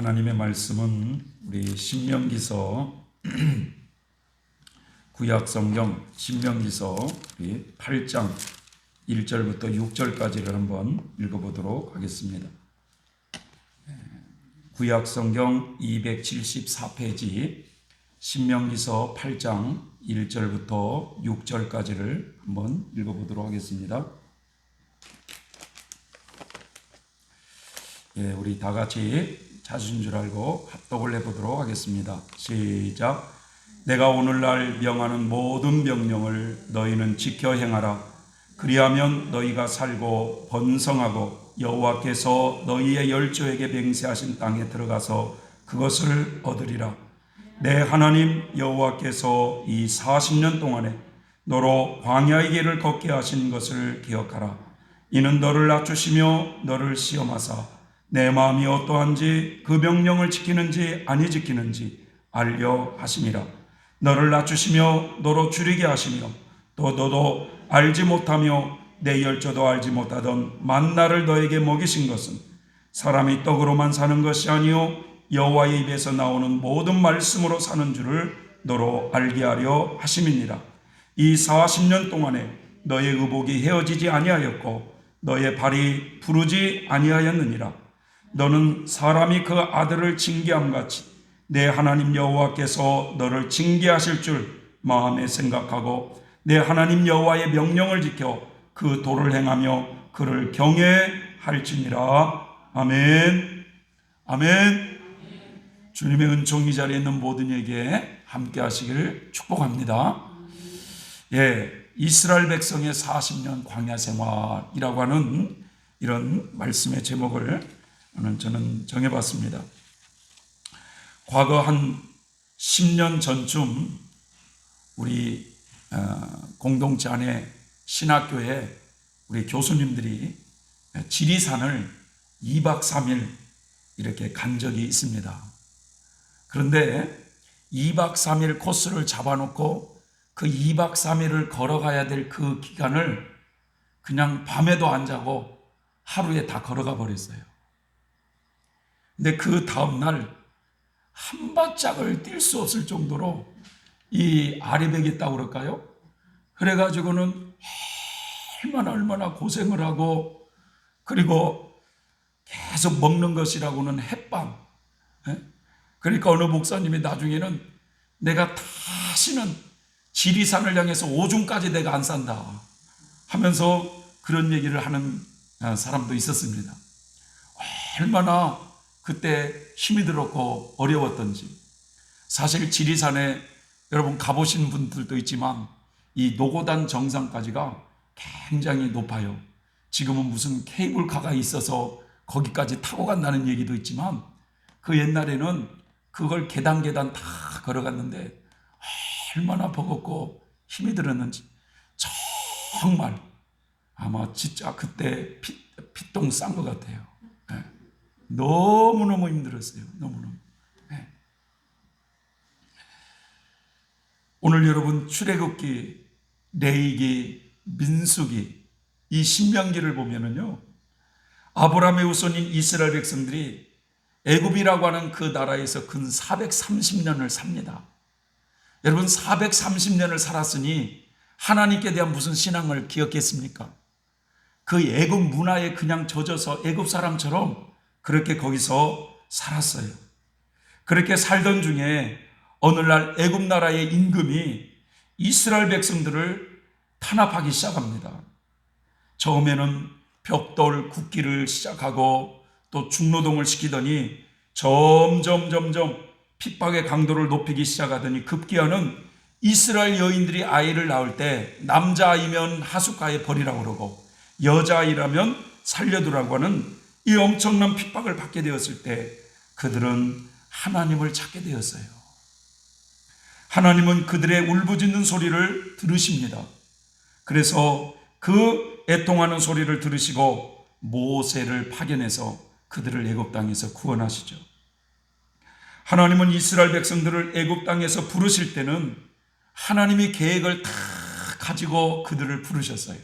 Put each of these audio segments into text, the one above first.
하나님의 말씀은 우리 신명기서 구약성경 신명기서 우리 8장 1절부터 6절까지를 한번 읽어보도록 하겠습니다. 구약성경 274페이지 신명기서 8장 1절부터 6절까지를 한번 읽어보도록 하겠습니다. 우리 다 같이 자주인 줄 알고 합독을 해보도록 하겠습니다. 시작. 내가 오늘날 명하는 모든 명령을 너희는 지켜 행하라. 그리하면 너희가 살고 번성하고 여호와께서 너희의 열조에게 맹세하신 땅에 들어가서 그것을 얻으리라. 내 하나님 여호와께서 이 40년 동안에 너로 광야의 길을 걷게 하신 것을 기억하라. 이는 너를 낮추시며 너를 시험하사 내 마음이 어떠한지 그 명령을 지키는지 아니 지키는지 알려 하심이라. 너를 낮추시며 너로 줄이게 하시며 또 너도 알지 못하며 내 열조도 알지 못하던 만나를 너에게 먹이신 것은 사람이 떡으로만 사는 것이 아니요 여호와의 입에서 나오는 모든 말씀으로 사는 줄을 너로 알게 하려 하심이니라. 이 40년 동안에 너의 의복이 헤어지지 아니하였고 너의 발이 부르지 아니하였느니라. 너는 사람이 그 아들을 징계함같이 내 하나님 여호와께서 너를 징계하실 줄 마음에 생각하고 내 하나님 여호와의 명령을 지켜 그 도를 행하며 그를 경외할지니라. 아멘. 아멘. 주님의 은총 이 자리에 있는 모든 이에게 함께 하시기를 축복합니다. 이스라엘 백성의 40년 광야 생활이라고 하는 이런 말씀의 제목을 저는 정해봤습니다. 과거 한 10년 전쯤 우리 공동체 안에 신학교에 우리 교수님들이 지리산을 2박 3일 이렇게 간 적이 있습니다. 그런데 2박 3일 코스를 잡아놓고 그 2박 3일을 걸어가야 될 그 기간을 그냥 밤에도 안 자고 하루에 다 걸어가 버렸어요. 근데 그 다음날 한 발짝을 뛸 수 없을 정도로 이 아리백이었다고 그럴까요? 그래가지고는 얼마나 고생을 하고 그리고 계속 먹는 것이라고는 햇반. 그러니까 어느 목사님이 나중에는 내가 다시는 지리산을 향해서 오줌까지 내가 안 산다 하면서 그런 얘기를 하는 사람도 있었습니다. 얼마나 그때 힘이 들었고 어려웠던지. 사실 지리산에 여러분 가보신 분들도 있지만 이 노고단 정상까지가 굉장히 높아요. 지금은 무슨 케이블카가 있어서 거기까지 타고 간다는 얘기도 있지만 그 옛날에는 그걸 계단 다 걸어갔는데 얼마나 버겁고 힘이 들었는지 정말 아마 진짜 그때 피똥 싼 것 같아요. 너무너무 힘들었어요. 너무너무. 오늘 여러분 출애굽기, 레위기, 민수기 이 신명기를 보면은요, 아브라함의 후손인 이스라엘 백성들이 애굽이라고 하는 그 나라에서 근 430년을 삽니다. 여러분 430년을 살았으니 하나님께 대한 무슨 신앙을 기억했습니까? 그 애굽 문화에 그냥 젖어서 애굽 사람처럼 그렇게 거기서 살았어요. 그렇게 살던 중에 어느 날 애굽 나라의 임금이 이스라엘 백성들을 탄압하기 시작합니다. 처음에는 벽돌 굽기를 시작하고 또 중노동을 시키더니 점점 핍박의 강도를 높이기 시작하더니 급기야는 이스라엘 여인들이 아이를 낳을 때 남자아이면 하숫가에 버리라고 그러고 여자아이라면 살려두라고 하는 이 엄청난 핍박을 받게 되었을 때 그들은 하나님을 찾게 되었어요. 하나님은 그들의 울부짖는 소리를 들으십니다. 그래서 그 애통하는 소리를 들으시고 모세를 파견해서 그들을 애굽 땅에서 구원하시죠. 하나님은 이스라엘 백성들을 애굽 땅에서 부르실 때는 하나님이 계획을 다 가지고 그들을 부르셨어요.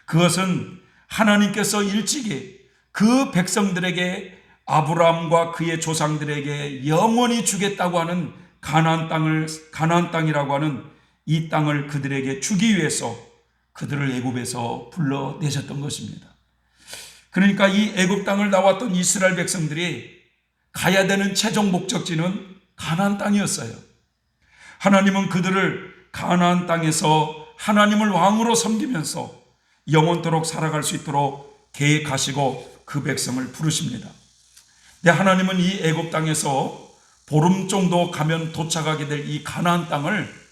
그것은 하나님께서 일찍이 그 백성들에게 아브라함과 그의 조상들에게 영원히 주겠다고 하는 가나안 땅이라고 하는 이 땅을 그들에게 주기 위해서 그들을 애굽에서 불러내셨던 것입니다. 그러니까 이 애굽 땅을 나왔던 이스라엘 백성들이 가야 되는 최종 목적지는 가나안 땅이었어요. 하나님은 그들을 가나안 땅에서 하나님을 왕으로 섬기면서 영원토록 살아갈 수 있도록 계획하시고 그 백성을 부르십니다. 근데 하나님은 이 애굽 땅에서 보름 정도 가면 도착하게 될 이 가나안 땅을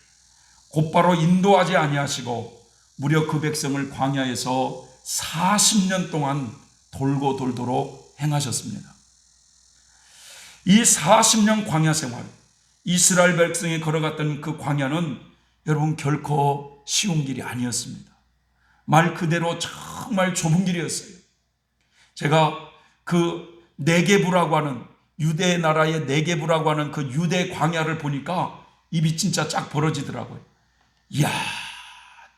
곧바로 인도하지 아니하시고 무려 그 백성을 광야에서 40년 동안 돌고 돌도록 행하셨습니다. 이 40년 광야 생활, 이스라엘 백성이 걸어갔던 그 광야는 여러분 결코 쉬운 길이 아니었습니다. 말 그대로 정말 좁은 길이었어요. 제가 그 네게부라고 하는 유대 나라의 네게부라고 하는 그 유대 광야를 보니까 입이 진짜 쫙 벌어지더라고요. 이야,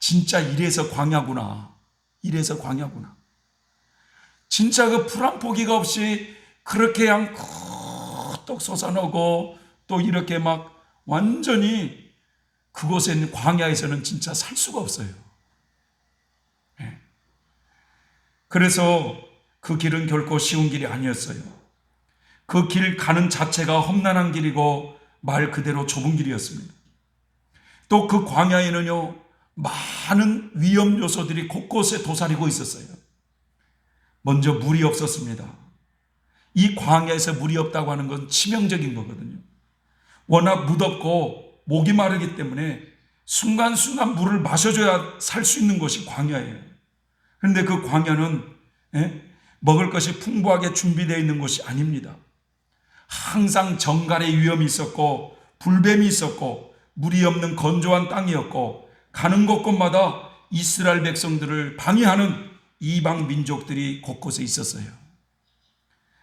진짜 이래서 광야구나. 이래서 광야구나. 진짜 그 풀 한 포기가 없이 그렇게 그냥 뚝 솟아나고 또 이렇게 막 완전히 그곳엔 광야에서는 진짜 살 수가 없어요. 그래서 그 길은 결코 쉬운 길이 아니었어요. 그 길 가는 자체가 험난한 길이고 말 그대로 좁은 길이었습니다. 또 그 광야에는요, 많은 위험 요소들이 곳곳에 도사리고 있었어요. 먼저 물이 없었습니다. 이 광야에서 물이 없다고 하는 건 치명적인 거거든요. 워낙 무덥고 목이 마르기 때문에 순간순간 물을 마셔줘야 살 수 있는 곳이 광야예요. 그런데 그 광야는 먹을 것이 풍부하게 준비되어 있는 곳이 아닙니다. 항상 정갈의 위험이 있었고 불뱀이 있었고 물이 없는 건조한 땅이었고 가는 곳곳마다 이스라엘 백성들을 방해하는 이방 민족들이 곳곳에 있었어요.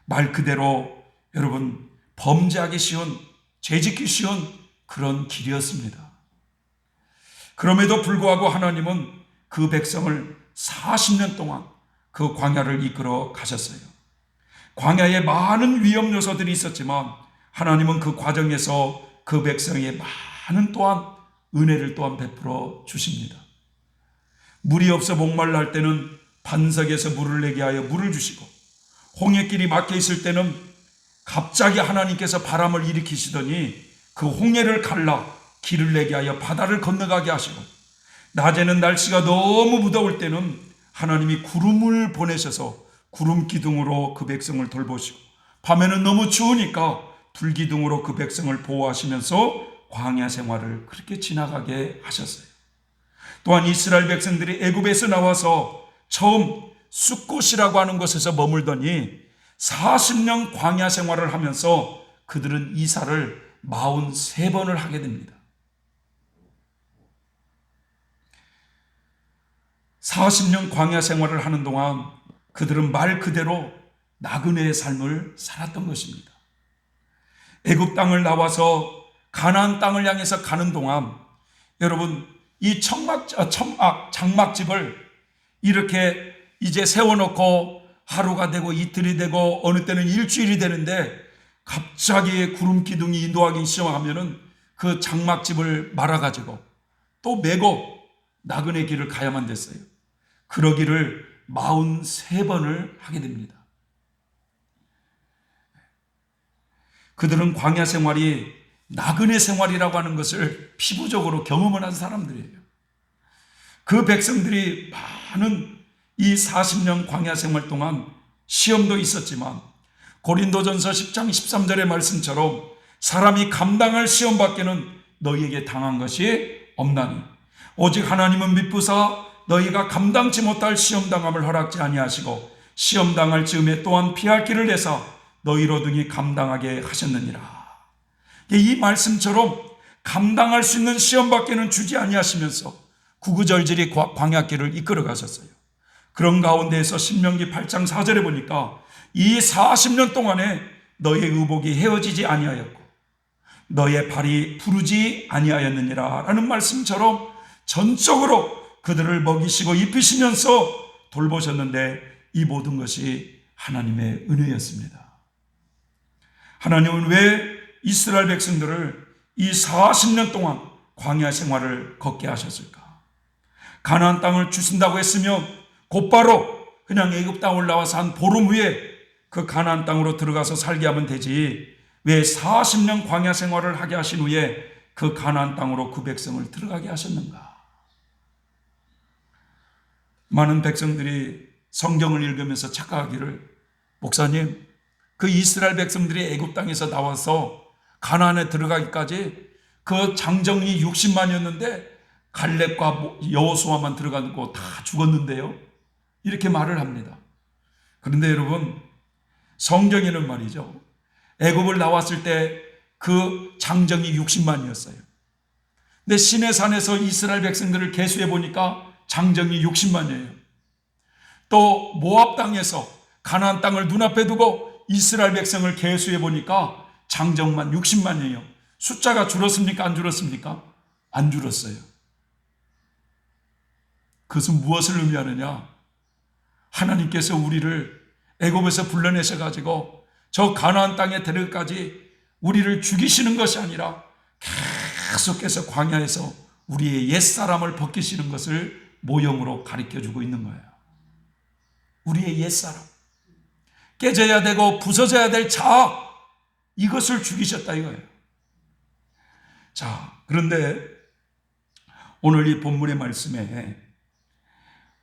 말 그대로 여러분 범죄하기 쉬운, 죄짓기 쉬운 그런 길이었습니다. 그럼에도 불구하고 하나님은 그 백성을 40년 동안 그 광야를 이끌어 가셨어요. 광야에 많은 위험 요소들이 있었지만 하나님은 그 과정에서 그 백성의 많은 또한 은혜를 또한 베풀어 주십니다. 물이 없어 목말라 할 때는 반석에서 물을 내게 하여 물을 주시고, 홍해길이 막혀 있을 때는 갑자기 하나님께서 바람을 일으키시더니 그 홍해를 갈라 길을 내게 하여 바다를 건너가게 하시고, 낮에는 날씨가 너무 무더울 때는 하나님이 구름을 보내셔서 구름 기둥으로 그 백성을 돌보시고, 밤에는 너무 추우니까 불 기둥으로 그 백성을 보호하시면서 광야 생활을 그렇게 지나가게 하셨어요. 또한 이스라엘 백성들이 애굽에서 나와서 처음 숫곳이라고 하는 곳에서 머물더니 40년 광야 생활을 하면서 그들은 이사를 43번을 하게 됩니다. 40년 광야 생활을 하는 동안 그들은 말 그대로 나그네의 삶을 살았던 것입니다. 애굽 땅을 나와서 가나안 땅을 향해서 가는 동안 여러분 이 장막집을 이렇게 이제 세워놓고 하루가 되고 이틀이 되고 어느 때는 일주일이 되는데 갑자기 구름 기둥이 인도하기 시작하면은 그 장막집을 말아가지고 또 메고 나그네 길을 가야만 됐어요. 그러기를 43번을 하게 됩니다. 그들은 광야 생활이 나그네 생활이라고 하는 것을 피부적으로 경험을 한 사람들이에요. 그 백성들이 많은 이 40년 광야 생활 동안 시험도 있었지만 고린도전서 10장 13절의 말씀처럼 사람이 감당할 시험 밖에는 너희에게 당한 것이 없나니 오직 하나님은 미쁘사 너희가 감당치 못할 시험당함을 허락지 아니하시고 시험당할 즈음에 또한 피할 길을 내사 너희로 등이 감당하게 하셨느니라. 이 말씀처럼 감당할 수 있는 시험 밖에는 주지 아니하시면서 구구절절히 광야길을 이끌어 가셨어요. 그런 가운데에서 신명기 8장 4절에 보니까 이 40년 동안에 너의 의복이 헤어지지 아니하였고 너의 발이 부르지 아니하였느니라 라는 말씀처럼 전적으로 그들을 먹이시고 입히시면서 돌보셨는데 이 모든 것이 하나님의 은혜였습니다. 하나님은 왜 이스라엘 백성들을 이 40년 동안 광야 생활을 걷게 하셨을까? 가나안 땅을 주신다고 했으면 곧바로 그냥 애굽 땅 올라와서 한 보름 후에 그 가나안 땅으로 들어가서 살게 하면 되지, 왜 40년 광야 생활을 하게 하신 후에 그 가나안 땅으로 그 백성을 들어가게 하셨는가? 많은 백성들이 성경을 읽으면서 착각하기를, 목사님, 그 이스라엘 백성들이 애굽 땅에서 나와서 가나안에 들어가기까지 그 장정이 60만이었는데 갈렙과 여호수아만 들어가고 다 죽었는데요, 이렇게 말을 합니다. 그런데 여러분, 성경에는 말이죠, 애굽을 나왔을 때 그 장정이 60만이었어요. 근데 시내산에서 이스라엘 백성들을 계수해 보니까 장정이 60만이에요. 또 모압 땅에서 가나안 땅을 눈앞에 두고 이스라엘 백성을 계수해 보니까 장정만 60만이에요. 숫자가 줄었습니까? 안 줄었습니까? 안 줄었어요. 그것은 무엇을 의미하느냐? 하나님께서 우리를 애굽에서 불러내셔 가지고 저 가나안 땅에 데려까지 우리를 죽이시는 것이 아니라 계속해서 광야에서 우리의 옛사람을 벗기시는 것을 모형으로 가르쳐주고 있는 거예요. 우리의 옛사람, 깨져야 되고 부서져야 될 자아, 이것을 죽이셨다 이거예요. 자, 그런데 오늘 이 본문의 말씀에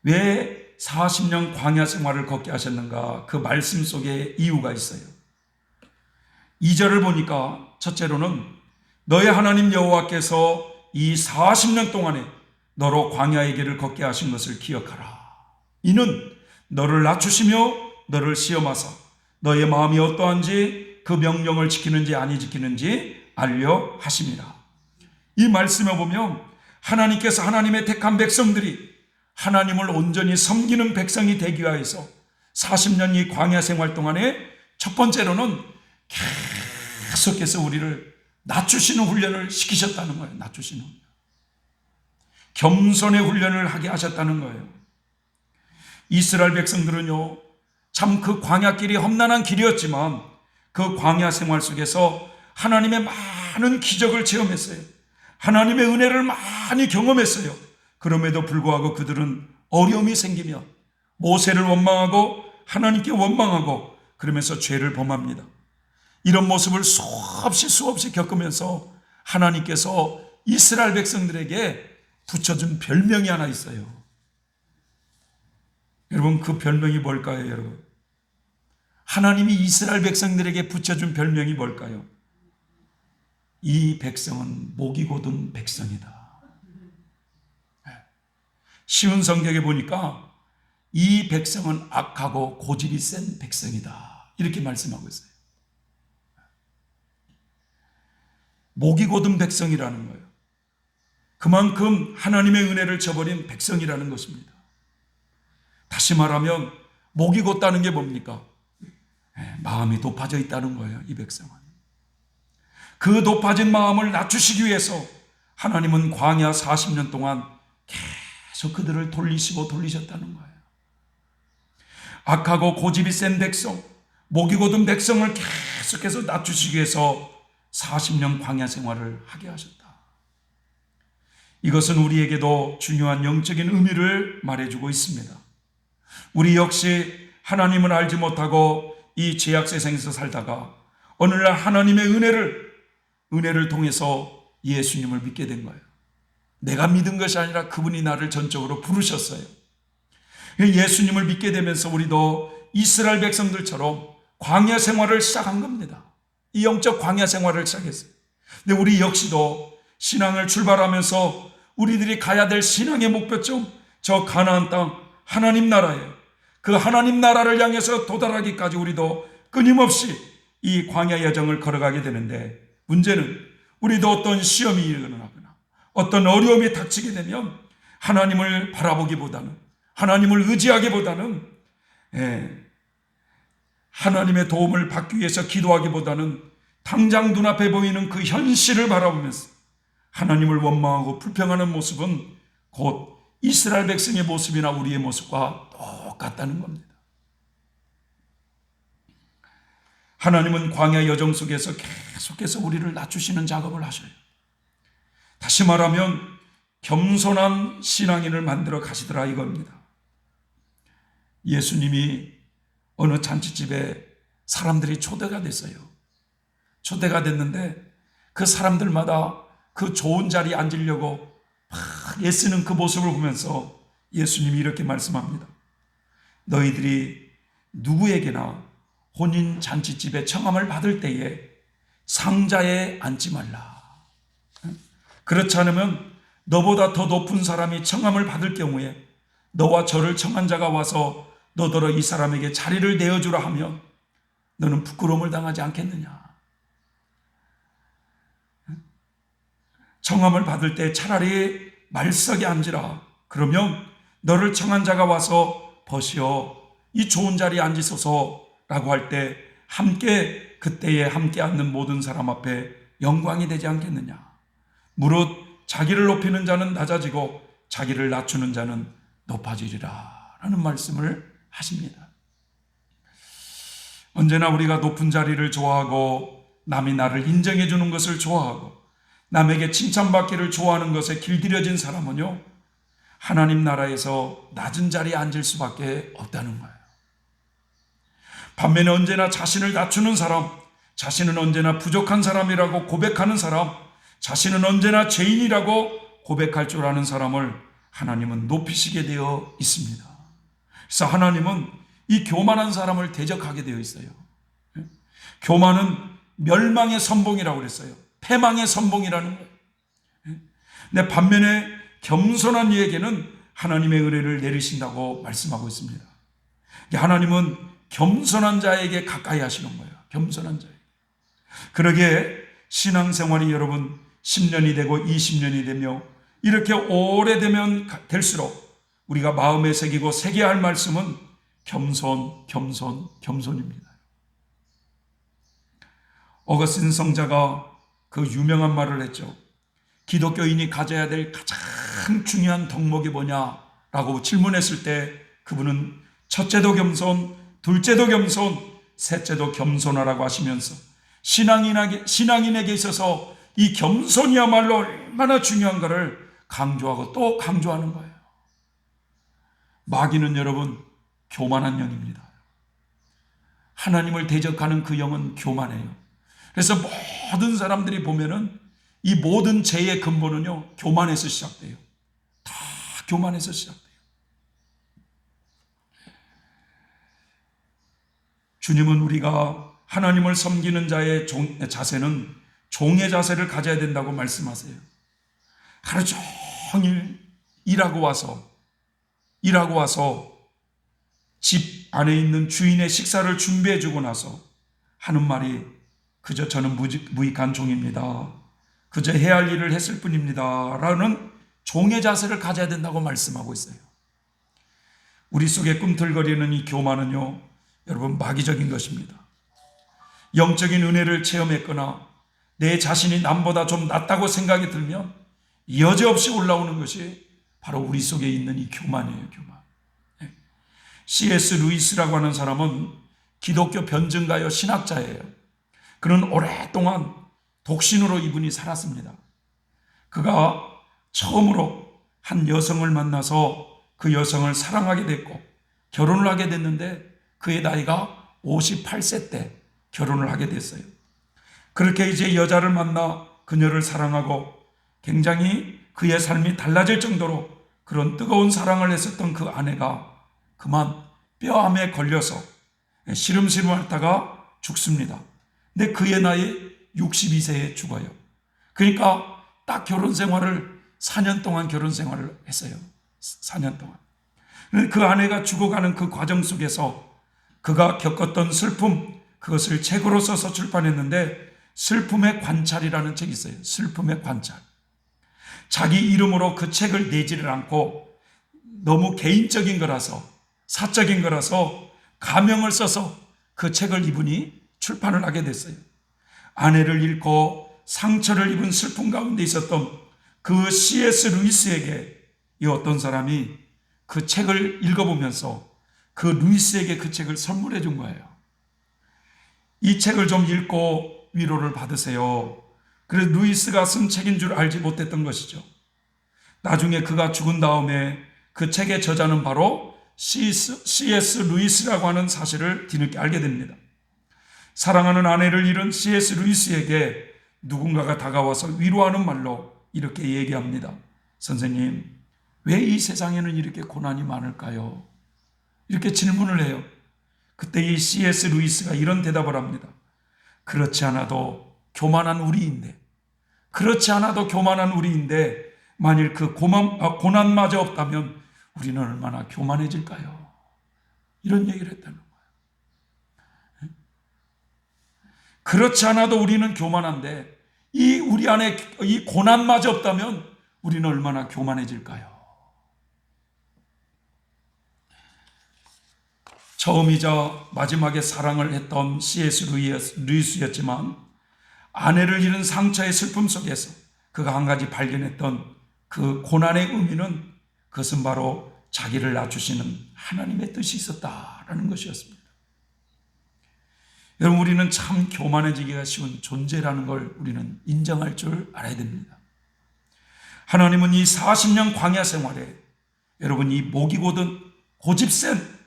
왜 40년 광야 생활을 걷게 하셨는가? 그 말씀 속에 이유가 있어요. 2절을 보니까 첫째로는 너의 하나님 여호와께서 이 40년 동안에 너로 광야의 길을 걷게 하신 것을 기억하라. 이는 너를 낮추시며 너를 시험하사 너의 마음이 어떠한지 그 명령을 지키는지 아니 지키는지 알려 하심이라. 이 말씀에 보면 하나님께서 하나님의 택한 백성들이 하나님을 온전히 섬기는 백성이 되기 위해서 40년 이 광야 생활 동안에 첫 번째로는 계속해서 우리를 낮추시는 훈련을 시키셨다는 거예요. 낮추시는 훈련. 겸손의 훈련을 하게 하셨다는 거예요. 이스라엘 백성들은요, 참 그 광야길이 험난한 길이었지만 그 광야 생활 속에서 하나님의 많은 기적을 체험했어요. 하나님의 은혜를 많이 경험했어요. 그럼에도 불구하고 그들은 어려움이 생기면 모세를 원망하고 하나님께 원망하고 그러면서 죄를 범합니다. 이런 모습을 수없이 겪으면서 하나님께서 이스라엘 백성들에게 붙여준 별명이 하나 있어요. 여러분, 그 별명이 뭘까요, 여러분? 하나님이 이스라엘 백성들에게 붙여준 별명이 뭘까요? 이 백성은 목이 곧은 백성이다. 쉬운 성경에 보니까 이 백성은 악하고 고집이 센 백성이다, 이렇게 말씀하고 있어요. 목이 곧은 백성이라는 거예요. 그만큼 하나님의 은혜를 저버린 백성이라는 것입니다. 다시 말하면 목이 곧다는 게 뭡니까? 마음이 높아져 있다는 거예요. 이 백성은. 그 높아진 마음을 낮추시기 위해서 하나님은 광야 40년 동안 계속 그들을 돌리셨다는 거예요. 악하고 고집이 센 백성, 목이 곧은 백성을 계속해서 낮추시기 위해서 40년 광야 생활을 하게 하셨다. 이것은 우리에게도 중요한 영적인 의미를 말해주고 있습니다. 우리 역시 하나님을 알지 못하고 이 죄악 세상에서 살다가 오늘날 하나님의 은혜를 통해서 예수님을 믿게 된 거예요. 내가 믿은 것이 아니라 그분이 나를 전적으로 부르셨어요. 예수님을 믿게 되면서 우리도 이스라엘 백성들처럼 광야 생활을 시작한 겁니다. 이 영적 광야 생활을 시작했어요. 근데 우리 역시도 신앙을 출발하면서 우리들이 가야 될 신앙의 목표점, 저 가나안 땅 하나님 나라에, 그 하나님 나라를 향해서 도달하기까지 우리도 끊임없이 이 광야 여정을 걸어가게 되는데, 문제는 우리도 어떤 시험이 일어나거나 어떤 어려움이 닥치게 되면 하나님을 바라보기보다는, 하나님을 의지하기보다는, 하나님의 도움을 받기 위해서 기도하기보다는 당장 눈앞에 보이는 그 현실을 바라보면서 하나님을 원망하고 불평하는 모습은 곧 이스라엘 백성의 모습이나 우리의 모습과 똑같다는 겁니다. 하나님은 광야 여정 속에서 계속해서 우리를 낮추시는 작업을 하셔요. 다시 말하면 겸손한 신앙인을 만들어 가시더라 이겁니다. 예수님이 어느 잔치집에 사람들이 초대가 됐어요. 초대가 됐는데 그 사람들마다 그 좋은 자리에 앉으려고 막 애쓰는 그 모습을 보면서 예수님이 이렇게 말씀합니다. 너희들이 누구에게나 혼인 잔치집에 청함을 받을 때에 상자에 앉지 말라. 그렇지 않으면 너보다 더 높은 사람이 청함을 받을 경우에 너와 저를 청한 자가 와서 너더러 이 사람에게 자리를 내어주라 하면 너는 부끄러움을 당하지 않겠느냐. 청함을 받을 때 차라리 말석에 앉으라. 그러면 너를 청한 자가 와서 벗이어 이 좋은 자리에 앉으소서라고 할 때 함께 그때에 함께 앉는 모든 사람 앞에 영광이 되지 않겠느냐. 무릇 자기를 높이는 자는 낮아지고 자기를 낮추는 자는 높아지리라 라는 말씀을 하십니다. 언제나 우리가 높은 자리를 좋아하고 남이 나를 인정해 주는 것을 좋아하고 남에게 칭찬받기를 좋아하는 것에 길들여진 사람은요, 하나님 나라에서 낮은 자리에 앉을 수밖에 없다는 거예요. 반면에 언제나 자신을 낮추는 사람, 자신은 언제나 부족한 사람이라고 고백하는 사람, 자신은 언제나 죄인이라고 고백할 줄 아는 사람을 하나님은 높이시게 되어 있습니다. 그래서 하나님은 이 교만한 사람을 대적하게 되어 있어요. 교만은 멸망의 선봉이라고 그랬어요. 패망의 선봉이라는 거예요. 근데 반면에 겸손한 이에게는 하나님의 은혜를 내리신다고 말씀하고 있습니다. 하나님은 겸손한 자에게 가까이 하시는 거예요. 겸손한 자에게. 그러기에 신앙생활이 여러분 10년이 되고 20년이 되며 이렇게 오래되면 될수록 우리가 마음에 새기고 새겨야 할 말씀은 겸손, 겸손, 겸손입니다. 어거스틴 성자가 그 유명한 말을 했죠. 기독교인이 가져야 될 가장 중요한 덕목이 뭐냐라고 질문했을 때 그분은 첫째도 겸손, 둘째도 겸손, 셋째도 겸손하라고 하시면서 신앙인에게 있어서 이 겸손이야말로 얼마나 중요한가를 강조하고 또 강조하는 거예요. 마귀는 여러분 교만한 영입니다. 하나님을 대적하는 그 영은 교만해요. 그래서 모든 사람들이 보면은 이 모든 죄의 근본은요 교만에서 시작돼요. 다 교만에서 시작돼요. 주님은 우리가 하나님을 섬기는 자의 자세는 종의 자세를 가져야 된다고 말씀하세요. 하루 종일 일하고 와서 집 안에 있는 주인의 식사를 준비해 주고 나서 하는 말이 그저 저는 무익한 종입니다. 그저 해야 할 일을 했을 뿐입니다. 라는 종의 자세를 가져야 된다고 말씀하고 있어요. 우리 속에 꿈틀거리는 이 교만은요, 여러분 마귀적인 것입니다. 영적인 은혜를 체험했거나 내 자신이 남보다 좀 낫다고 생각이 들면 여지없이 올라오는 것이 바로 우리 속에 있는 이 교만이에요. 교만. C.S. 루이스라고 하는 사람은 기독교 변증가요 신학자예요. 그는 오랫동안 독신으로 이분이 살았습니다. 그가 처음으로 한 여성을 만나서 그 여성을 사랑하게 됐고 결혼을 하게 됐는데 그의 나이가 58세 때 결혼을 하게 됐어요. 그렇게 이제 여자를 만나 그녀를 사랑하고 굉장히 그의 삶이 달라질 정도로 그런 뜨거운 사랑을 했었던 그 아내가 그만 뼈암에 걸려서 시름시름 앓다가 죽습니다. 근데 그의 나이 62세에 죽어요. 그러니까 딱 결혼 생활을 4년 동안 결혼 생활을 했어요. 4년 동안. 그 아내가 죽어가는 그 과정 속에서 그가 겪었던 슬픔, 그것을 책으로 써서 출판했는데 슬픔의 관찰이라는 책이 있어요. 슬픔의 관찰. 자기 이름으로 그 책을 내지를 않고 너무 개인적인 거라서 사적인 거라서 가명을 써서 그 책을 이분이 출판을 하게 됐어요. 아내를 잃고 상처를 입은 슬픔 가운데 있었던 그 C.S. 루이스에게 이 어떤 사람이 그 책을 읽어보면서 그 루이스에게 그 책을 선물해 준 거예요. 이 책을 좀 읽고 위로를 받으세요. 그래서 루이스가 쓴 책인 줄 알지 못했던 것이죠. 나중에 그가 죽은 다음에 그 책의 저자는 바로 C.S. 루이스라고 하는 사실을 뒤늦게 알게 됩니다. 사랑하는 아내를 잃은 C.S. 루이스에게 누군가가 다가와서 위로하는 말로 이렇게 얘기합니다. 선생님, 왜 이 세상에는 이렇게 고난이 많을까요? 이렇게 질문을 해요. 그때 이 C.S. 루이스가 이런 대답을 합니다. 그렇지 않아도 교만한 우리인데 만일 그 고난마저 없다면 우리는 얼마나 교만해질까요? 이런 얘기를 했다는 거예요. 그렇지 않아도 우리는 교만한데 우리 안에 이 고난마저 없다면 우리는 얼마나 교만해질까요? 처음이자 마지막에 사랑을 했던 C.S. 루이스였지만 아내를 잃은 상처의 슬픔 속에서 그가 한 가지 발견했던 그 고난의 의미는 그것은 바로 자기를 낮추시는 하나님의 뜻이 있었다라는 것이었습니다. 여러분, 우리는 참 교만해지기가 쉬운 존재라는 걸 우리는 인정할 줄 알아야 됩니다. 하나님은 이 40년 광야 생활에 여러분 이 목이 고든 고집센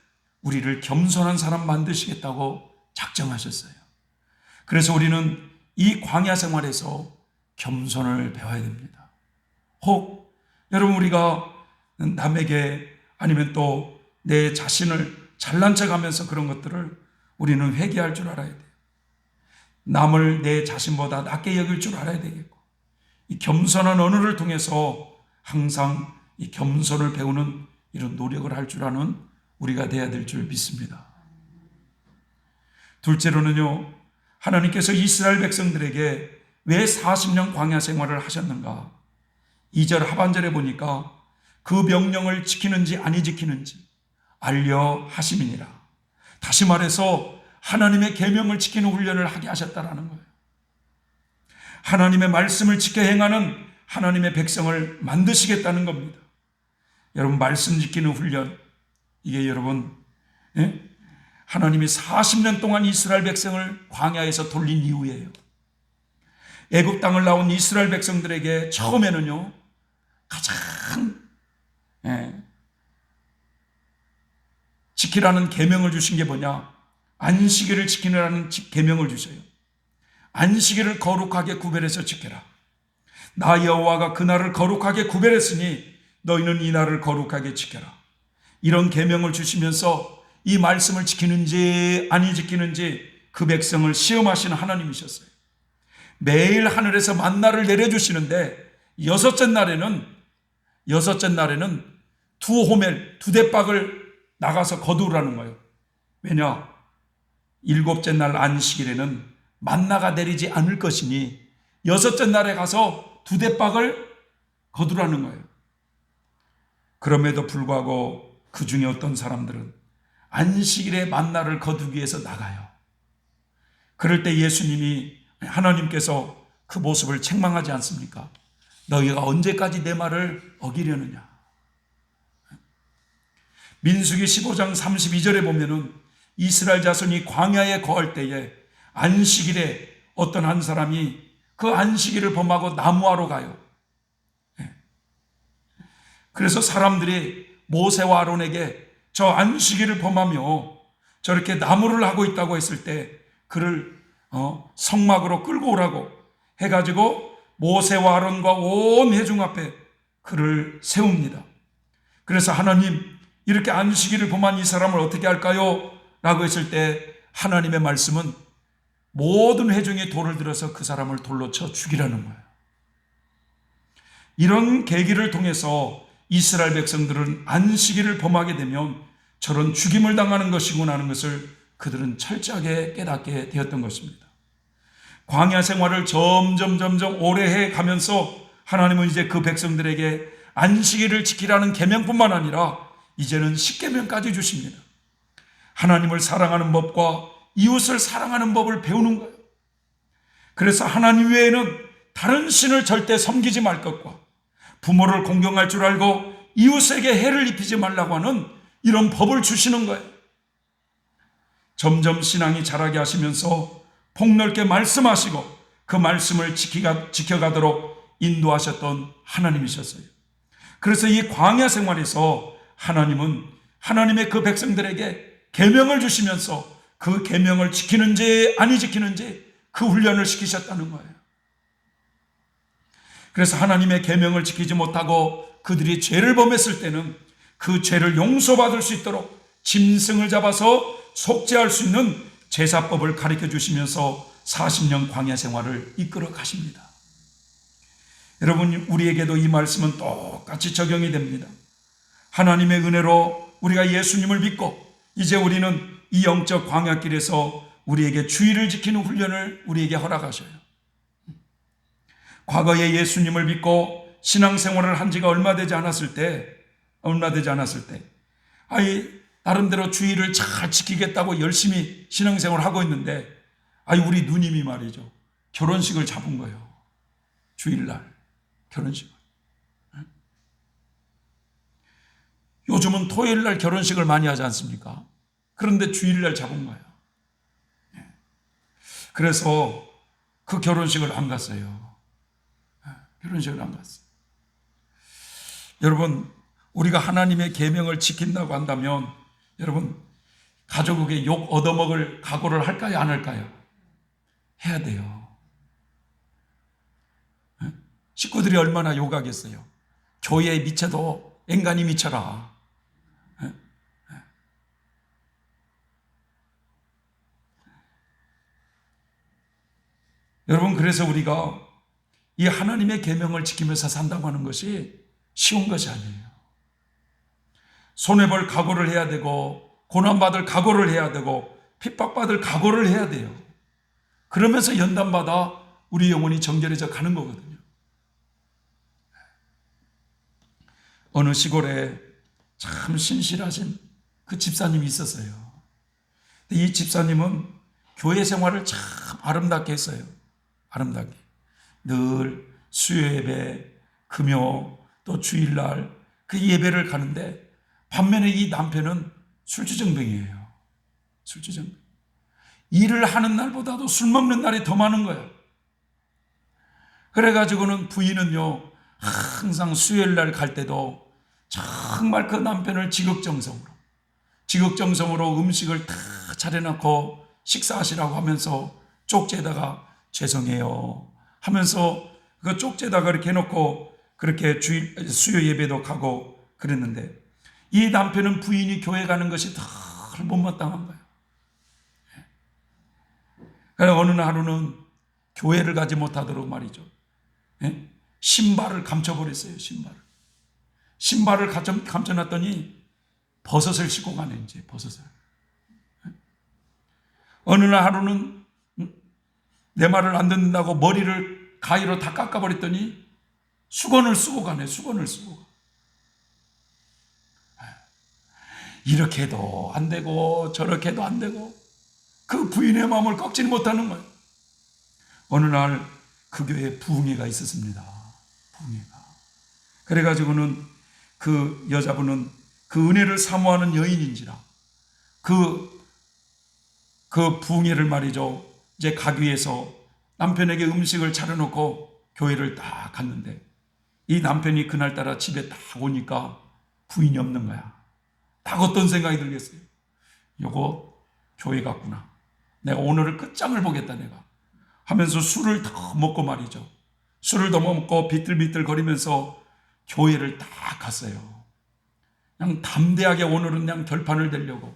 우리를 겸손한 사람 만드시겠다고 작정하셨어요. 그래서 우리는 이 광야 생활에서 겸손을 배워야 됩니다. 혹 여러분 우리가 남에게 아니면 또 내 자신을 잘난 척하면서 그런 것들을 우리는 회개할 줄 알아야 돼요. 남을 내 자신보다 낮게 여길 줄 알아야 되겠고 이 겸손한 언어를 통해서 항상 이 겸손을 배우는 이런 노력을 할 줄 아는 우리가 돼야 될 줄 믿습니다. 둘째로는요, 하나님께서 이스라엘 백성들에게 왜 40년 광야 생활을 하셨는가? 2절 하반절에 보니까 그 명령을 지키는지 아니 지키는지 알려 하심이니라. 다시 말해서 하나님의 계명을 지키는 훈련을 하게 하셨다라는 거예요. 하나님의 말씀을 지켜 행하는 하나님의 백성을 만드시겠다는 겁니다. 여러분, 말씀 지키는 훈련, 이게 여러분 하나님이 40년 동안 이스라엘 백성을 광야에서 돌린 이후예요. 애굽 땅을 나온 이스라엘 백성들에게 처음에는요 가장 지키라는 계명을 주신 게 뭐냐? 안식일을 지키라는 계명을 주셔요. 안식일을 거룩하게 구별해서 지켜라. 나 여호와가 그날을 거룩하게 구별했으니 너희는 이 날을 거룩하게 지켜라. 이런 계명을 주시면서 이 말씀을 지키는지 아니 지키는지 그 백성을 시험하시는 하나님이셨어요. 매일 하늘에서 만나를 내려주시는데 여섯째 날에는 두 호멜, 두 대박을 나가서 거두라는 거예요. 왜냐? 일곱째 날 안식일에는 만나가 내리지 않을 것이니 여섯째 날에 가서 두 대박을 거두라는 거예요. 그럼에도 불구하고 그 중에 어떤 사람들은 안식일에 만나를 거두기 위해서 나가요. 그럴 때 예수님이, 하나님께서 그 모습을 책망하지 않습니까? 너희가 언제까지 내 말을 어기려느냐? 민수기 15장 32절에 보면은 이스라엘 자손이 광야에 거할 때에 안식일에 어떤 한 사람이 그 안식일을 범하고 나무하러 가요. 그래서 사람들이 모세와 아론에게 저 안식일을 범하며 저렇게 나무를 하고 있다고 했을 때 그를 성막으로 끌고 오라고 해가지고 모세와 아론과 온 회중 앞에 그를 세웁니다. 그래서 하나님, 이렇게 안식일을 범한 이 사람을 어떻게 할까요? 라고 했을 때 하나님의 말씀은 모든 회중이 돌을 들어서 그 사람을 돌로 쳐 죽이라는 거예요. 이런 계기를 통해서 이스라엘 백성들은 안식일을 범하게 되면 저런 죽임을 당하는 것이구나 하는 것을 그들은 철저하게 깨닫게 되었던 것입니다. 광야 생활을 점점 오래 해 가면서 하나님은 이제 그 백성들에게 안식일을 지키라는 계명뿐만 아니라 이제는 십계명까지 주십니다. 하나님을 사랑하는 법과 이웃을 사랑하는 법을 배우는 거예요. 그래서 하나님 외에는 다른 신을 절대 섬기지 말 것과 부모를 공경할 줄 알고 이웃에게 해를 입히지 말라고 하는 이런 법을 주시는 거예요. 점점 신앙이 자라게 하시면서 폭넓게 말씀하시고 그 말씀을 지켜가도록 인도하셨던 하나님이셨어요. 그래서 이 광야 생활에서 하나님은 하나님의 그 백성들에게 계명을 주시면서 그 계명을 지키는지 아니 지키는지 그 훈련을 시키셨다는 거예요. 그래서 하나님의 계명을 지키지 못하고 그들이 죄를 범했을 때는 그 죄를 용서받을 수 있도록 짐승을 잡아서 속죄할 수 있는 제사법을 가르쳐 주시면서 40년 광야 생활을 이끌어 가십니다. 여러분, 우리에게도 이 말씀은 똑같이 적용이 됩니다. 하나님의 은혜로 우리가 예수님을 믿고 이제 우리는 이 영적 광야길에서 우리에게 주의를 지키는 훈련을 우리에게 허락하셔요. 과거에 예수님을 믿고 신앙생활을 한 지가 얼마 되지 않았을 때 나름대로 주의를 잘 지키겠다고 열심히 신앙생활을 하고 있는데 우리 누님이 말이죠, 결혼식을 잡은 거예요. 주일날 결혼식을. 요즘은 토요일날 결혼식을 많이 하지 않습니까? 그런데 주일날 잡은 거예요. 그래서 그 결혼식을 안 갔어요. 결혼식을 안 갔어요. 여러분, 우리가 하나님의 계명을 지킨다고 한다면 여러분, 가족에게 욕 얻어먹을 각오를 할까요? 안 할까요? 해야 돼요. 식구들이 얼마나 욕하겠어요. 교회에 미쳐도 앵간히 미쳐라. 여러분, 그래서 우리가 이 하나님의 계명을 지키면서 산다고 하는 것이 쉬운 것이 아니에요. 손해볼 각오를 해야 되고 고난받을 각오를 해야 되고 핍박받을 각오를 해야 돼요. 그러면서 연단받아 우리 영혼이 정결해져 가는 거거든요. 어느 시골에 참 신실하신 그 집사님이 있었어요. 이 집사님은 교회 생활을 참 아름답게 했어요. 아름답게. 늘 수요예배, 금요, 또 주일날 그 예배를 가는데 반면에 이 남편은 술주정뱅이에요. 술주정뱅이. 일을 하는 날보다도 술 먹는 날이 더 많은 거야. 그래가지고는 부인은요, 항상 수요일날 갈 때도 정말 그 남편을 지극정성으로 음식을 다 차려놓고 식사하시라고 하면서 쪽지에다가 죄송해요 하면서 그 쪽지에다가 이렇게 해놓고 그렇게 수요 예배도 가고 그랬는데 이 남편은 부인이 교회 가는 것이 더 못마땅한 거예요. 그래서 어느 하루는 교회를 가지 못하도록 말이죠, 신발을 감춰버렸어요. 신발을 감춰놨더니 버섯을 신고 가네. 이제 버섯을. 어느 날 하루는 내 말을 안 듣는다고 머리를 가위로 다 깎아버렸더니 수건을 쓰고 가네. 수건을 쓰고 가. 이렇게 해도 안 되고 저렇게 해도 안 되고 그 부인의 마음을 꺾지 못하는 거예요. 어느 날 그 교회에 부흥회가 있었습니다. 부흥회가. 그래가지고는 그 여자분은 그 은혜를 사모하는 여인인지라 그 부흥회를 말이죠, 이제 가기 위해서 남편에게 음식을 차려놓고 교회를 딱 갔는데 이 남편이 그날따라 집에 딱 오니까 부인이 없는 거야. 딱 어떤 생각이 들겠어요? 요거 교회 갔구나. 내가 오늘을 끝장을 보겠다 내가 하면서 술을 더 먹고 말이죠. 술을 더 먹고 비틀비틀 거리면서 교회를 딱 갔어요. 그냥 담대하게 오늘은 그냥 결판을 내려고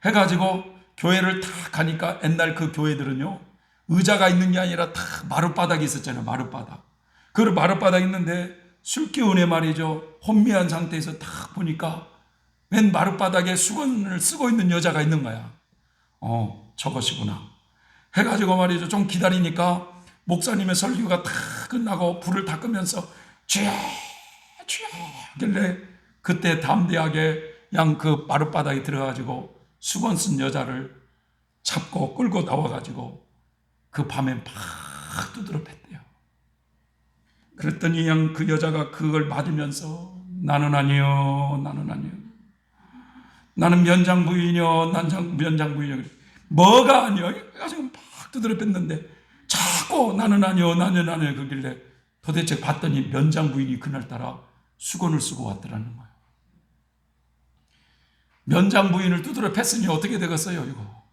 해가지고 교회를 딱 가니까 옛날 그 교회들은요, 의자가 있는 게 아니라 다 마룻바닥이 있었잖아요. 마룻바닥. 그 마룻바닥 있는데 술 기운에 말이죠, 혼미한 상태에서 딱 보니까 맨 마룻바닥에 수건을 쓰고 있는 여자가 있는 거야. 저것이구나 해가지고 말이죠, 좀 기다리니까 목사님의 설교가 다 끝나고 불을 다 끄면서 쥐 하길래 그때 담대하게 그냥 그 마룻바닥에 들어가지고 수건 쓴 여자를 잡고 끌고 나와가지고 그 밤에 막 두드려 팼대요. 그랬더니 그냥 그 여자가 그걸 맞으면서 나는 아니요, 나는 면장 부인이요, 면장 부인이요. 뭐가 아니요? 가지고 막 두드려 뺐는데 자꾸 나는 아니요, 나는 아니요 그길래 도대체 봤더니 면장 부인이 그날따라 수건을 쓰고 왔더라는 거예요. 면장 부인을 두드려 팼으니 어떻게 되겠어요, 이거?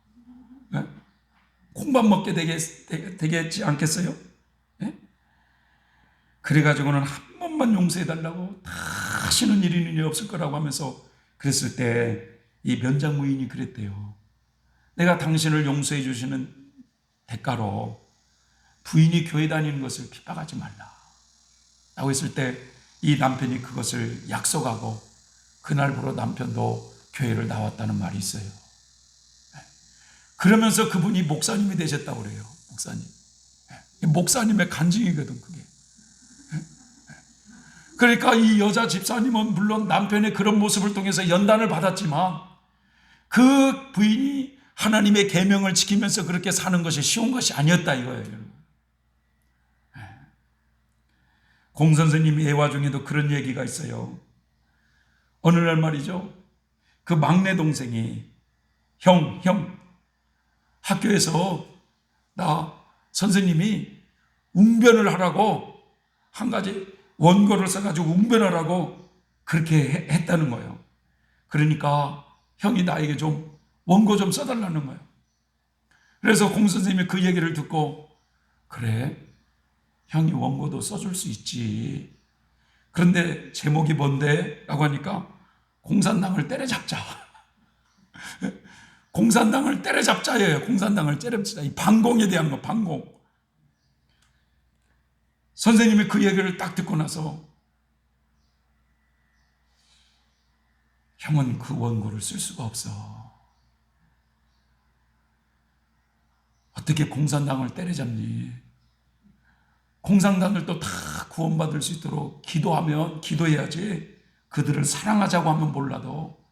네? 콩밥 먹게 되겠지 않겠어요? 네? 그래가지고는 한 번만 용서해달라고 다시는 이런 일이 없을 거라고 하면서 그랬을 때 이 면장 부인이 그랬대요. 내가 당신을 용서해 주시는 대가로 부인이 교회 다니는 것을 핍박하지 말라 라고 했을 때 이 남편이 그것을 약속하고 그날부로 남편도 교회를 나왔다는 말이 있어요. 그러면서 그분이 목사님이 되셨다고 그래요. 목사님. 목사님의 간증이거든 그게. 그러니까 이 여자 집사님은 물론 남편의 그런 모습을 통해서 연단을 받았지만 그 부인이 하나님의 계명을 지키면서 그렇게 사는 것이 쉬운 것이 아니었다 이거예요. 공 선생님 예화 중에도 그런 얘기가 있어요. 어느 날 말이죠. 그 막내 동생이 형 학교에서 나 선생님이 웅변을 하라고 한 가지 원고를 써가지고 웅변하라고 그렇게 했다는 거예요. 그러니까 형이 나에게 좀 원고 좀 써달라는 거예요. 그래서 공 선생님이 그 얘기를 듣고 그래 형이 원고도 써줄 수 있지. 그런데 제목이 뭔데? 라고 하니까 공산당을 때려잡자. 공산당을 때려잡자예요. 공산당을 때려잡자. 이 반공에 대한 거, 반공. 선생님이 그 얘기를 딱 듣고 나서 형은 그 원고를 쓸 수가 없어. 어떻게 공산당을 때려잡니? 공산당들도 다 구원받을 수 있도록 기도해야지. 그들을 사랑하자고 하면 몰라도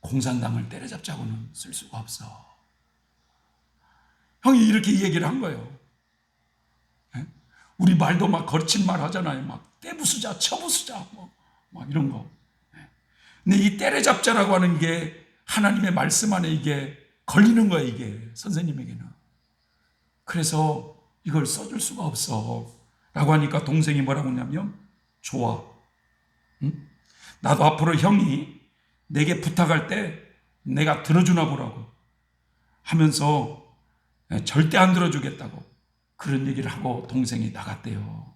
공산당을 때려잡자고는 쓸 수가 없어. 형이 이렇게 얘기를 한 거예요. 우리 말도 막 거친 말 하잖아요. 막 떼부수자, 쳐부수자, 막 이런 거. 근데 이 때려잡자라고 하는 게 하나님의 말씀 안에 이게 걸리는 거예요, 이게 선생님에게는. 그래서 이걸 써줄 수가 없어. 라고 하니까 동생이 뭐라고 했냐면, 좋아. 응? 나도 앞으로 형이 내게 부탁할 때 내가 들어주나 보라고 하면서 절대 안 들어주겠다고 그런 얘기를 하고 동생이 나갔대요.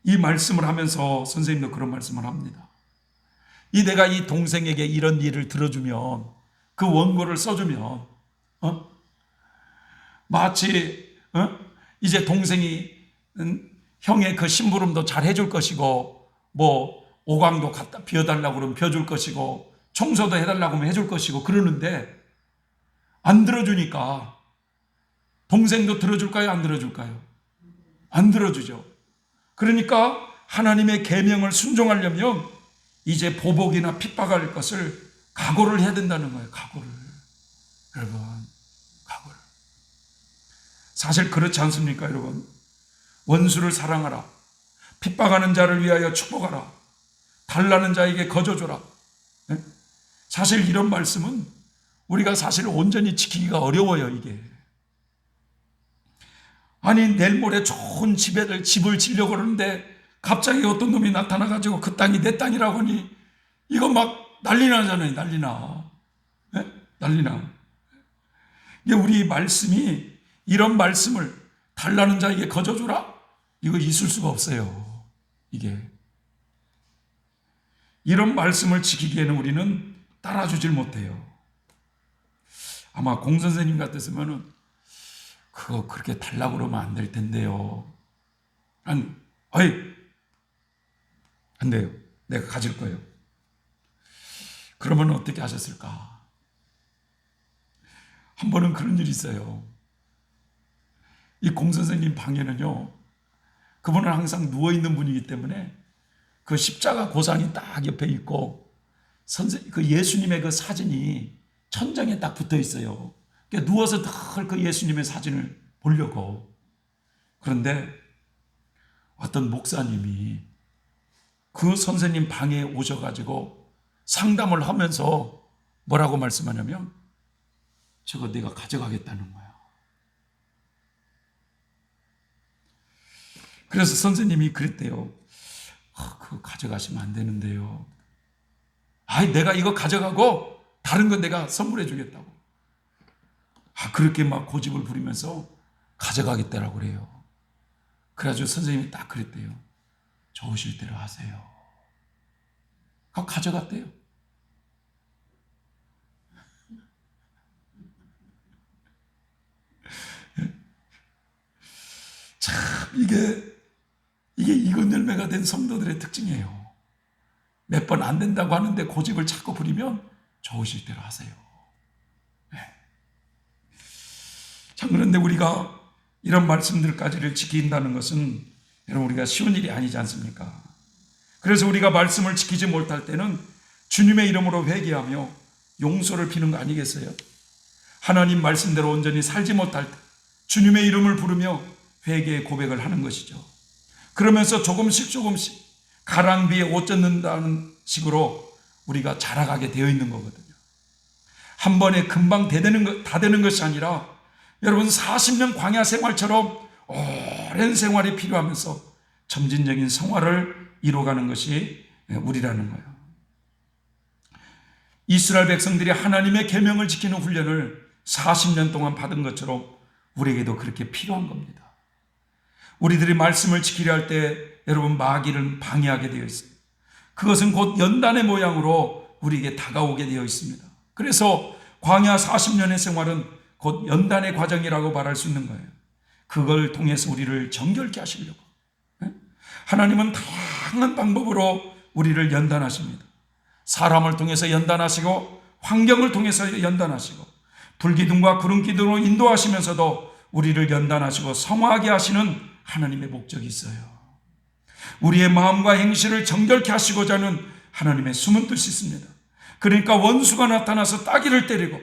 이 말씀을 하면서 선생님도 그런 말씀을 합니다. 내가 이 동생에게 이런 일을 들어주면 그 원고를 써주면 마치 이제 동생이 형의 그 심부름도 잘 해줄 것이고 뭐 오광도 갖다 비워달라고 그러면 비워줄 것이고 청소도 해달라고 하면 해줄 것이고 그러는데 안 들어주니까 동생도 들어줄까요? 안 들어줄까요? 안 들어주죠. 그러니까 하나님의 계명을 순종하려면 이제 보복이나 핍박할 것을 각오를 해야 된다는 거예요. 각오를. 여러분, 각오를. 사실 그렇지 않습니까, 여러분? 원수를 사랑하라. 핍박하는 자를 위하여 축복하라. 달라는 자에게 거저줘라. 네? 사실 이런 말씀은 우리가 사실 온전히 지키기가 어려워요, 이게. 아니, 내일 모레 좋은 집을 지려고 그러는데 갑자기 어떤 놈이 나타나가지고 그 땅이 내 땅이라고 하니 이거 막 난리 나잖아요, 난리 나. 네? 난리 나. 이게 우리 말씀이 이런 말씀을 달라는 자에게 거저줘라? 이거 있을 수가 없어요. 이게. 이런 말씀을 지키기에는 우리는 따라주질 못해요. 아마 공 선생님 같았으면은 그거 그렇게 달라고 그러면 안 될 텐데요. 안 돼요. 내가 가질 거예요. 그러면 어떻게 하셨을까? 한 번은 그런 일이 있어요. 이 공 선생님 방에는요, 그분은 항상 누워있는 분이기 때문에 그 십자가 고상이 딱 옆에 있고 그 예수님의 그 사진이 천장에 딱 붙어 있어요. 그러니까 누워서 늘 그 예수님의 사진을 보려고. 그런데 어떤 목사님이 그 선생님 방에 오셔가지고 상담을 하면서 뭐라고 말씀하냐면 저거 내가 가져가겠다는 거야. 그래서 선생님이 그랬대요. 그거 가져가시면 안 되는데요. 내가 이거 가져가고 다른 건 내가 선물해 주겠다고. 그렇게 막 고집을 부리면서 가져가겠다라고 그래요. 그래가지고 선생님이 딱 그랬대요. 좋으실 대로 하세요. 가져갔대요. 참 이게 익은 열매가 된 성도들의 특징이에요. 몇 번 안 된다고 하는데 고집을 자꾸 부리면 좋으실 대로 하세요. 네. 참 그런데 우리가 이런 말씀들까지를 지킨다는 것은 여러분 우리가 쉬운 일이 아니지 않습니까? 그래서 우리가 말씀을 지키지 못할 때는 주님의 이름으로 회개하며 용서를 비는 거 아니겠어요? 하나님 말씀대로 온전히 살지 못할 때 주님의 이름을 부르며 회개의 고백을 하는 것이죠. 그러면서 조금씩 가랑비에 옷 젖는다는 식으로 우리가 자라가게 되어 있는 거거든요. 한 번에 금방 다 되는 것이 아니라 여러분 40년 광야 생활처럼 오랜 생활이 필요하면서 점진적인 성화를 이루어가는 것이 우리라는 거예요. 이스라엘 백성들이 하나님의 계명을 지키는 훈련을 40년 동안 받은 것처럼 우리에게도 그렇게 필요한 겁니다. 우리들이 말씀을 지키려 할 때 여러분 마귀를 방해하게 되어 있어요. 그것은 곧 연단의 모양으로 우리에게 다가오게 되어 있습니다. 그래서 광야 40년의 생활은 곧 연단의 과정이라고 말할 수 있는 거예요. 그걸 통해서 우리를 정결케 하시려고. 하나님은 다양한 방법으로 우리를 연단하십니다. 사람을 통해서 연단하시고 환경을 통해서 연단하시고 불기둥과 구름기둥으로 인도하시면서도 우리를 연단하시고 성화하게 하시는 하나님의 목적이 있어요. 우리의 마음과 행실을 정결케 하시고자 하는 하나님의 숨은 뜻이 있습니다. 그러니까 원수가 나타나서 따귀를 때리고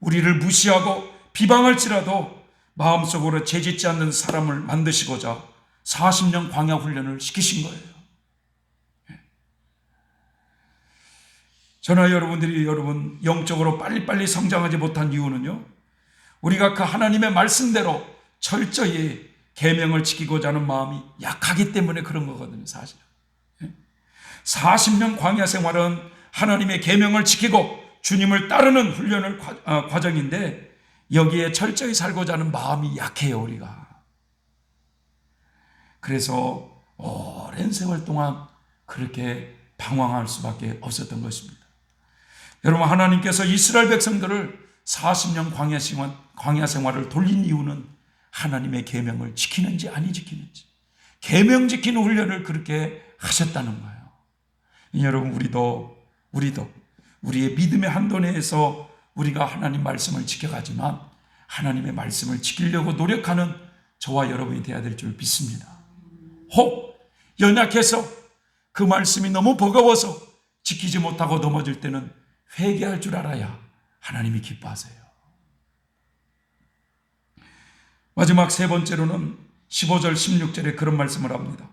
우리를 무시하고 비방할지라도 마음속으로 죄짓지 않는 사람을 만드시고자 40년 광야 훈련을 시키신 거예요. 저나 여러분들이 영적으로 빨리빨리 성장하지 못한 이유는요, 우리가 그 하나님의 말씀대로 철저히 계명을 지키고자 하는 마음이 약하기 때문에 그런 거거든요. 사실 40년 광야 생활은 하나님의 계명을 지키고 주님을 따르는 훈련을 과정인데 여기에 철저히 살고자 하는 마음이 약해요. 우리가. 그래서 오랜 세월 동안 그렇게 방황할 수밖에 없었던 것입니다. 여러분, 하나님께서 이스라엘 백성들을 40년 광야 생활을 돌린 이유는 하나님의 계명을 지키는지 아니 지키는지, 계명 지키는 훈련을 그렇게 하셨다는 거예요. 여러분, 우리도 우리의 믿음의 한도 내에서 우리가 하나님 말씀을 지켜가지만 하나님의 말씀을 지키려고 노력하는 저와 여러분이 되어야 될 줄 믿습니다. 혹 연약해서 그 말씀이 너무 버거워서 지키지 못하고 넘어질 때는 회개할 줄 알아야 하나님이 기뻐하세요. 마지막 세 번째로는 15절 16절에 그런 말씀을 합니다.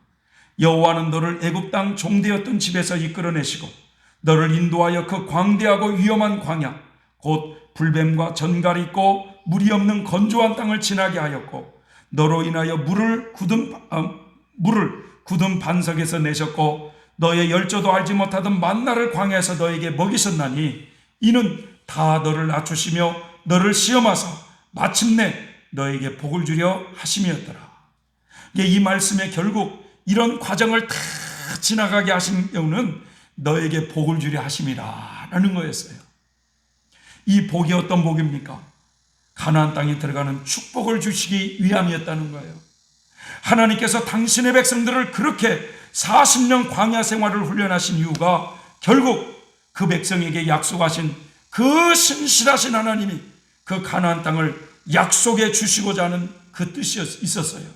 여호와는 너를 애굽 땅 종되었던 집에서 이끌어내시고 너를 인도하여 그 광대하고 위험한 광야 곧 불뱀과 전갈이 있고 물이 없는 건조한 땅을 지나게 하였고 너로 인하여 물을 굳은 반석에서 내셨고 너의 열조도 알지 못하던 만나를 광야에서 너에게 먹이셨나니 이는 다 너를 낮추시며 너를 시험하사 마침내 너에게 복을 주려 하심이었더라. 이 말씀의 결국 이런 과정을 다 지나가게 하신 이유는 너에게 복을 주려 하심이라 라는 거였어요. 이 복이 어떤 복입니까? 가나안 땅에 들어가는 축복을 주시기 위함이었다는 거예요. 하나님께서 당신의 백성들을 그렇게 40년 광야 생활을 훈련하신 이유가 결국 그 백성에게 약속하신 그 신실하신 하나님이 그 가나안 땅을 약속해 주시고자 하는 그 뜻이 있었어요.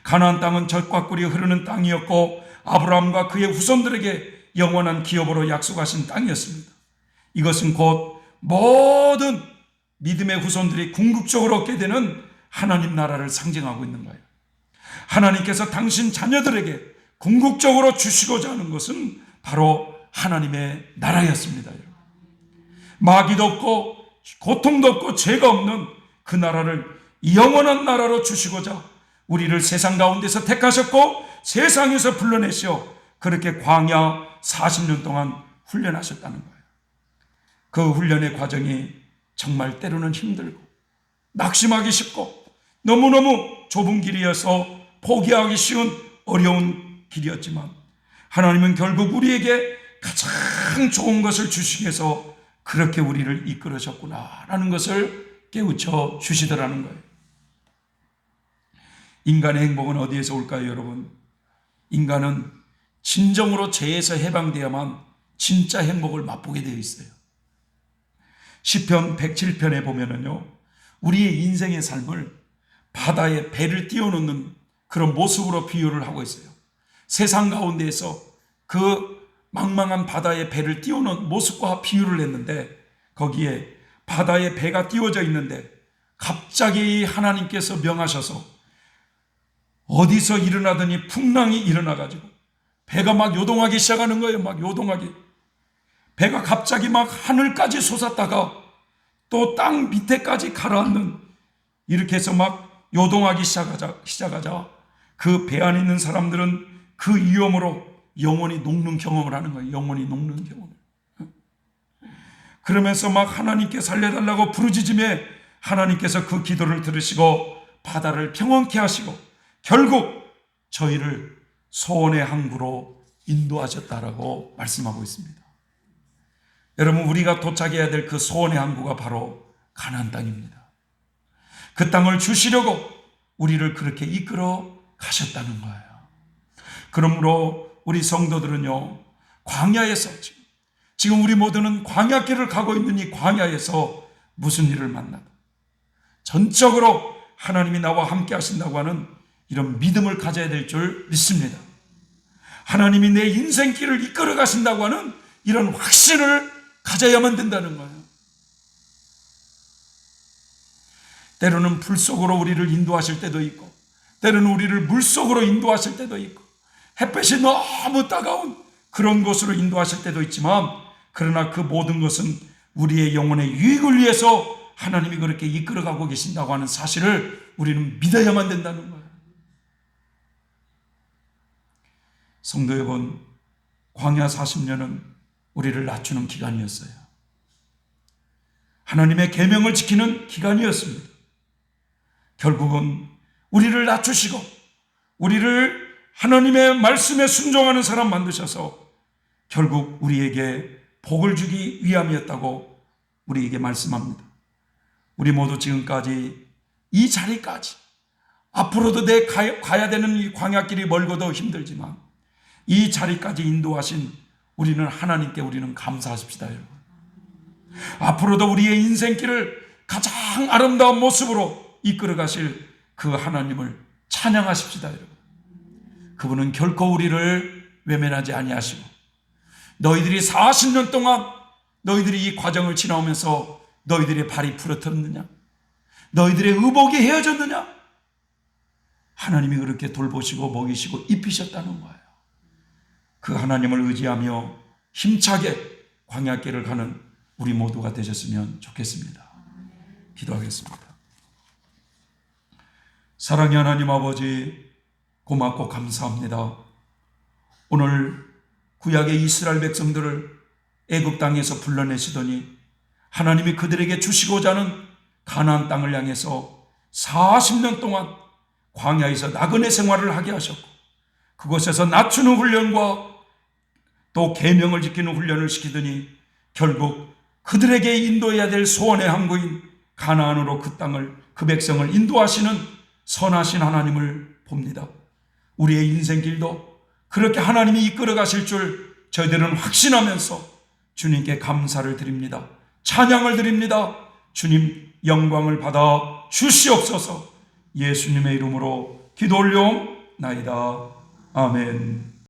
가나안 땅은 젖과 꿀이 흐르는 땅이었고 아브라함과 그의 후손들에게 영원한 기업으로 약속하신 땅이었습니다. 이것은 곧 모든 믿음의 후손들이 궁극적으로 얻게 되는 하나님 나라를 상징하고 있는 거예요. 하나님께서 당신 자녀들에게 궁극적으로 주시고자 하는 것은 바로 하나님의 나라였습니다. 마귀도 없고 고통도 없고 죄가 없는 그 나라를 영원한 나라로 주시고자 우리를 세상 가운데서 택하셨고 세상에서 불러내시어 그렇게 광야 40년 동안 훈련하셨다는 거예요. 그 훈련의 과정이 정말 때로는 힘들고 낙심하기 쉽고 너무너무 좁은 길이어서 포기하기 쉬운 어려운 길이었지만 하나님은 결국 우리에게 가장 좋은 것을 주시기 위해서 그렇게 우리를 이끌으셨구나라는 것을 깨우쳐 주시더라는 거예요. 인간의 행복은 어디에서 올까요, 여러분? 인간은 진정으로 죄에서 해방되어야만 진짜 행복을 맛보게 되어 있어요. 시편 107편에 보면은요, 우리의 인생의 삶을 바다에 배를 띄워놓는 그런 모습으로 비유를 하고 있어요. 세상 가운데에서 그 망망한 바다에 배를 띄워놓은 모습과 비유를 했는데 거기에 바다에 배가 띄워져 있는데 갑자기 하나님께서 명하셔서 어디서 일어나더니 풍랑이 일어나가지고 배가 막 요동하기 시작하는 거예요. 막 요동하기. 배가 갑자기 막 하늘까지 솟았다가 또 땅 밑에까지 가라앉는, 이렇게 해서 막 요동하기 시작하자 그 배 안에 있는 사람들은 그 위험으로 영원히 녹는 경험을 하는 거예요. 영원히 녹는 경험을. 그러면서 막 하나님께 살려달라고 부르짖음에 하나님께서 그 기도를 들으시고 바다를 평온케 하시고 결국 저희를 소원의 항구로 인도하셨다라고 말씀하고 있습니다. 여러분, 우리가 도착해야 될 그 소원의 항구가 바로 가나안 땅입니다. 그 땅을 주시려고 우리를 그렇게 이끌어 가셨다는 거예요. 그러므로 우리 성도들은요, 광야에서 지금 우리 모두는 광야길을 가고 있는 이 광야에서 무슨 일을 만나도 전적으로 하나님이 나와 함께 하신다고 하는 이런 믿음을 가져야 될 줄 믿습니다. 하나님이 내 인생길을 이끌어 가신다고 하는 이런 확신을 가져야만 된다는 거예요. 때로는 불 속으로 우리를 인도하실 때도 있고 때로는 우리를 물 속으로 인도하실 때도 있고 햇볕이 너무 따가운 그런 곳으로 인도하실 때도 있지만, 그러나 그 모든 것은 우리의 영혼의 유익을 위해서 하나님이 그렇게 이끌어가고 계신다고 하는 사실을 우리는 믿어야만 된다는 거예요. 성도 여러분, 광야 40년은 우리를 낮추는 기간이었어요. 하나님의 계명을 지키는 기간이었습니다. 결국은 우리를 낮추시고 우리를 하나님의 말씀에 순종하는 사람 만드셔서 결국 우리에게 복을 주기 위함이었다고 우리에게 말씀합니다. 우리 모두 지금까지 이 자리까지, 앞으로도 내 가야 되는 이 광야길이 멀고도 힘들지만 이 자리까지 인도하신 우리는 하나님께 우리는 감사하십시다, 여러분. 앞으로도 우리의 인생길을 가장 아름다운 모습으로 이끌어 가실 그 하나님을 찬양하십시다, 여러분. 그분은 결코 우리를 외면하지 아니하시고 너희들이 40년 동안 너희들이 이 과정을 지나오면서 너희들의 발이 부러뜨렸느냐? 너희들의 의복이 헤어졌느냐? 하나님이 그렇게 돌보시고 먹이시고 입히셨다는 거예요. 그 하나님을 의지하며 힘차게 광야길을 가는 우리 모두가 되셨으면 좋겠습니다. 기도하겠습니다. 사랑의 하나님 아버지, 고맙고 감사합니다. 오늘 구약의 이스라엘 백성들을 애굽 땅에서 불러내시더니 하나님이 그들에게 주시고자 하는 가나안 땅을 향해서 40년 동안 광야에서 나그네 생활을 하게 하셨고 그곳에서 낮추는 훈련과 또 계명을 지키는 훈련을 시키더니 결국 그들에게 인도해야 될 소원의 항구인 가나안으로 그 땅을, 그 백성을 인도하시는 선하신 하나님을 봅니다. 우리의 인생길도 그렇게 하나님이 이끌어 가실 줄 저희들은 확신하면서 주님께 감사를 드립니다. 찬양을 드립니다. 주님 영광을 받아 주시옵소서. 예수님의 이름으로 기도 올려옵나이다. 아멘.